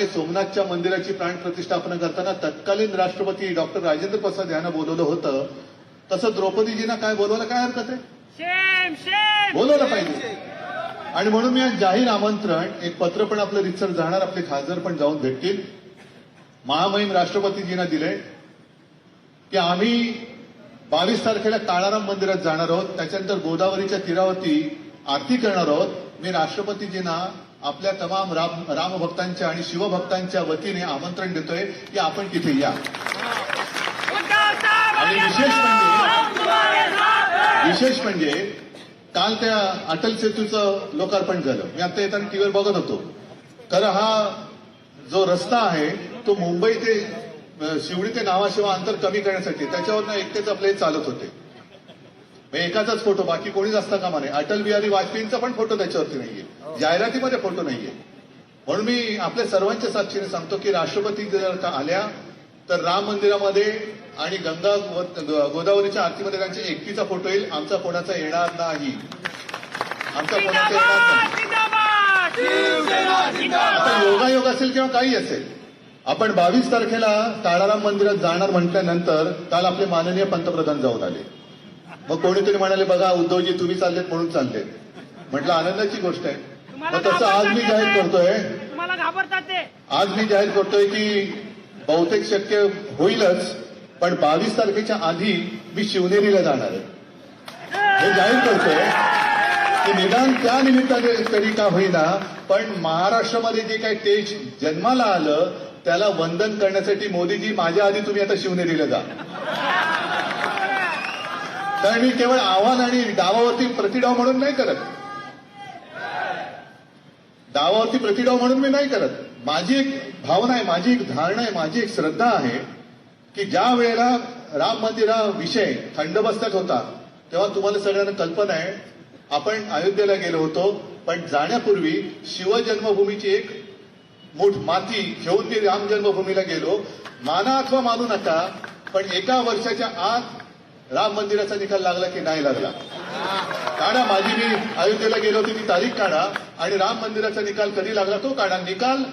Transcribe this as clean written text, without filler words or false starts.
प्रमाणे सोमनाथच्या मंदिराची प्राण प्रतिष्ठापना करताना तत्कालीन राष्ट्रपती डॉक्टर राजेंद्र प्रसाद यांना बोलवलं होतं, तसं द्रौपदीजींना काय बोलवायला काय हरकत आहे? बोलवलं पाहिजे. आणि म्हणून मी आज जाहीर आमंत्रण, एक पत्र पण आपलं रितसर जाणार, आपले खासदार पण जाऊन भेटतील, महामहिम राष्ट्रपतीजींना दिले की आम्ही 22 तारखेला काळाराम मंदिरात जाणार आहोत. त्याच्यानंतर गोदावरीच्या तीरावरती आरती करणार आहोत. मी राष्ट्रपतीजींना आपल्या तमाम रामभक्तांच्या आणि शिवभक्तांच्या वतीने आमंत्रण देतोय की आपण तिथे या. आणि विशेष म्हणजे काल त्या अटल सेतूचं लोकार्पण झालं. मी आता येताना टीव्हीवर बघत होतो. खरं हा जो रस्ता आहे तो मुंबई ते शिवडी ते नावाशिवा अंतर कमी करण्यासाठी त्याच्यावरनं एकटेच आपले चालत होते. एकाचाच फोटो, बाकी कोणीच असता कामा नये. अटल बिहारी वाजपेयींचा पण फोटो त्याच्यावरती नाहीये, जाहिरातीमध्ये फोटो नाहीये. म्हणून मी आपल्या सर्वांच्या साक्षीने सांगतो की राष्ट्रपती जर का आल्या तर राम मंदिरामध्ये आणि गोदावरीच्या आरतीमध्ये त्यांच्या एकटीचा फोटो येईल. आमचा कोणाचा येणार नाही. आमचा कोणाचा येणार नाही. आता योगायोग असेल किंवा काही असेल, आपण 22 तारखेला काळाराम मंदिरात जाणार म्हटल्यानंतर काल आपले माननीय पंतप्रधान जाऊन आले. मग कोणीतरी म्हणाले बघा उद्धवजी तुम्ही चाललेत म्हणून चालले. म्हटलं आनंदाची गोष्ट आहे. मग तसं आज मी जाहीर करतोय की बहुतेक शक्य होईलच, पण 22 तारखेच्या आधी मी शिवनेरीला जाणार आहे. हे जाहीर करतोय की निदान त्या निमित्ताने तरी का होईना, पण महाराष्ट्रामध्ये जे काही तेज जन्माला आलं त्याला वंदन करण्यासाठी मोदीजी माझ्या आधी तुम्ही आता शिवनेरीला जा. कारण मी केवळ आव्हान आणि डावावरती प्रतिडाव म्हणून नाही करत. डावावरती प्रतिडाव म्हणून मी नाही करत. माझी एक भावना आहे, माझी एक धारणा आहे, माझी एक श्रद्धा आहे की ज्या वेळेला राम मंदिराविषय थंड बसण्यात होता तेव्हा तुम्हाला सगळ्यांना कल्पना आहे आपण अयोध्येला गेलो होतो. पण जाण्यापूर्वी शिवजन्मभूमीची एक मूठ माती घेऊन मी राम जन्मभूमीला गेलो. माना अथवा मानू नका, पण एका वर्षाच्या आत राम मंदिराचा निकाल लागला की नाही लागला? काढा. माझी मी अयोध्येला गेलो होती ती तारीख काढा आणि राम मंदिराचा निकाल कधी लागला तो काढा. निकाल